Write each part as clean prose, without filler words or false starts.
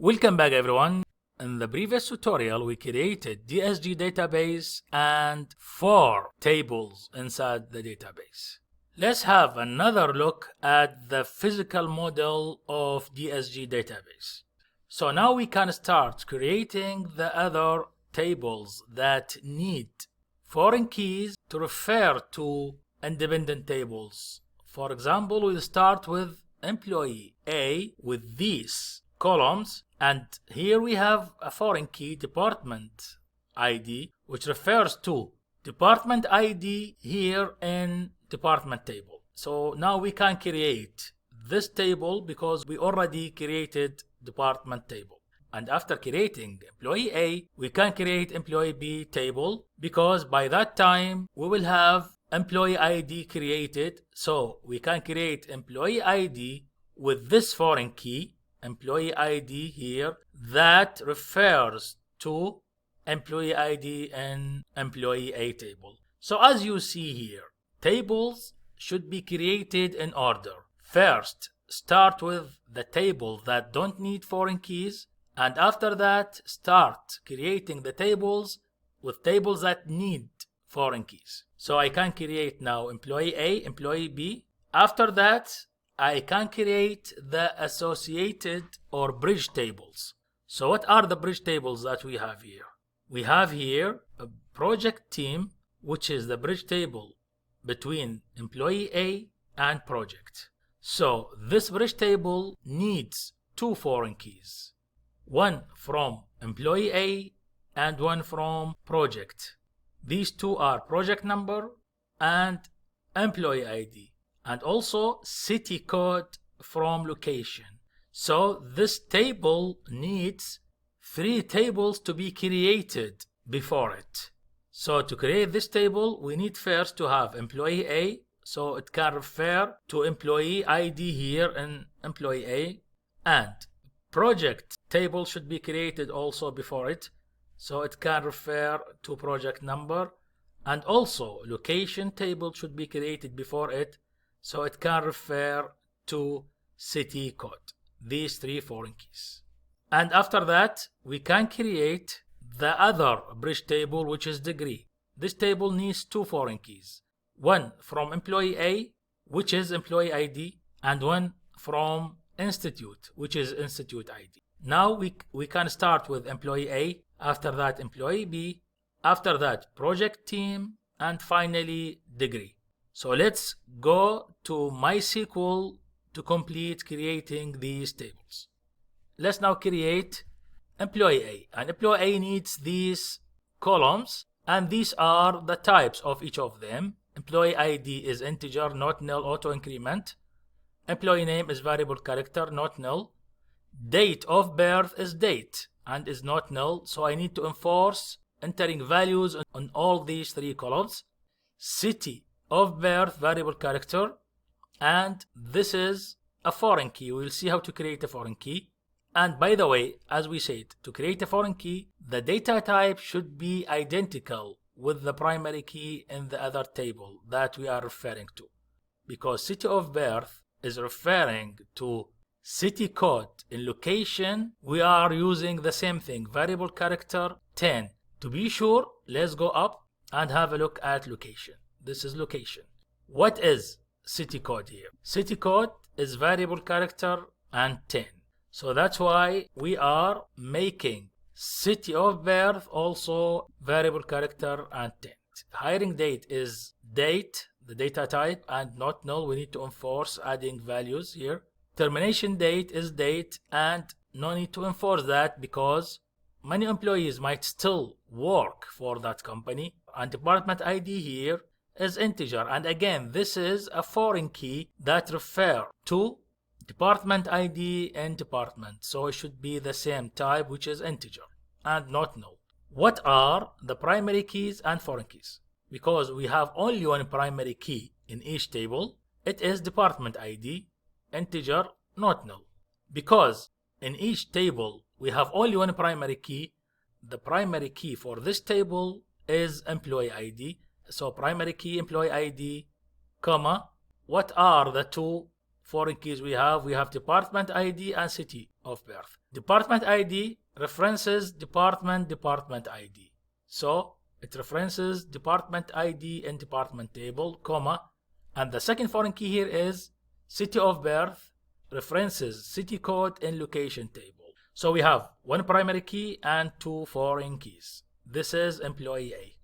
Welcome back everyone. In the previous tutorial we created DSG database and 4 tables inside the database. Let's have another look at the physical model of DSG database. So now we can start creating the other tables that need foreign keys to refer to independent tables. For example, we'll start with employee A with these columns, and here we have a foreign key department ID which refers to department ID here in department table. So now we can create this table because we already created department table. And after creating employee A, we can create employee B table because by that time we will have employee ID created. So we can create employee ID with this foreign key, employee ID here, that refers to employee ID in employee A table. So as you see here, tables should be created in order. First, start with the table that don't need foreign keys, and after that, start creating the tables with tables that need foreign keys. So I can create now employee A, employee B. After that, I can create the associated or bridge tables. So what are the bridge tables that we have here? We have here a project team, which is the bridge table between employee A and project. So this bridge table needs 2 foreign keys, one from employee A and one from project. These 2 are project number and employee ID, and also city code from location. So this table needs 3 tables to be created before it. So to create this table, we need first to have employee A, so it can refer to employee ID here in employee A, and project table should be created also before it, so it can refer to project number, and also location table should be created before it, so it can refer to city code. These 3 foreign keys. And after that, we can create the other bridge table, which is degree. This table needs 2 foreign keys. One from employee A, which is employee ID, and one from institute, which is institute ID. Now we can start with employee A, after that employee B, after that project team, and finally degree. So let's go to MySQL to complete creating these tables. Let's now create employee A, and employee A needs these columns, and these are the types of each of them. Employee ID is integer, not null, auto increment. Employee name is variable character, not null. Date of birth is date and is not null, so I need to enforce entering values on all these 3 columns. City of birth, variable character, and this is a foreign key. We'll see how to create a foreign key. And by the way, as we said, to create a foreign key, the data type should be identical with the primary key in the other table that we are referring to, because city of birth is referring to city code. In location, we are using the same thing, variable character 10. To be sure, let's go up and have a look at location. This is location. What is city code here? City code is variable character and 10. So that's why we are making city of birth also variable character and 10. Hiring date is date, the data type, and not null. We need to enforce adding values here. Termination date is date, and no need to enforce that because many employees might still work for that company. And department ID here is integer, and again this is a foreign key that refers to department ID and department, so it should be the same type, which is integer and not null. What are the primary keys and foreign keys? Because we have only one primary key in each table, it is department ID, integer, not null. Because in each table we have only one primary key, the primary key for this table is employee ID. So primary key employee ID, comma, what are the 2 foreign keys we have department ID and city of birth. Department ID references department ID. So it references department ID in department table, comma, and the second foreign key here is city of birth references city code in location table. So we have one primary key and two foreign keys. This is employee A.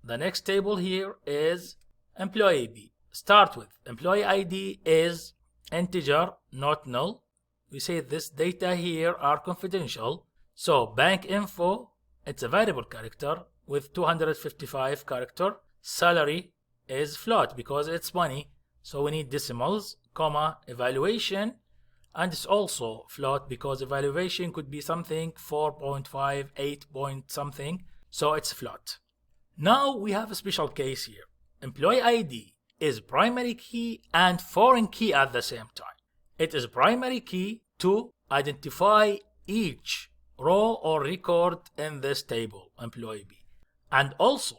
The next table here is employee B. Start with employee ID is integer, not null. We say this data here are confidential. So bank info, it's a variable character with 255 character. Salary is float because it's money. So we need decimals, comma, evaluation, and it's also float because evaluation could be something 4.5, 8 point something. So it's float. Now we have a special case here. Employee ID is primary key and foreign key at the same time. It is primary key to identify each row or record in this table, employee B. And also,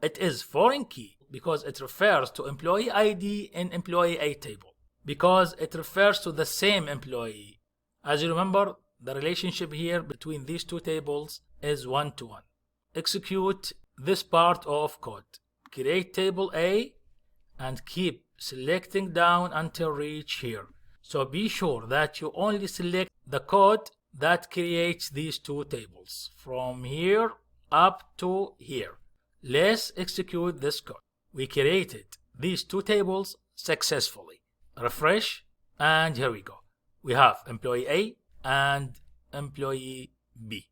it is foreign key because it refers to employee ID in employee A table, because it refers to the same employee. As you remember, the relationship here between these two tables is 1-to-1. Execute this part of code. Create table A and keep selecting down until reach here. So be sure that you only select the code that creates these two tables from here up to here. Let's execute this code. We created these two tables successfully. Refresh, and here we go. We have employee A and employee B.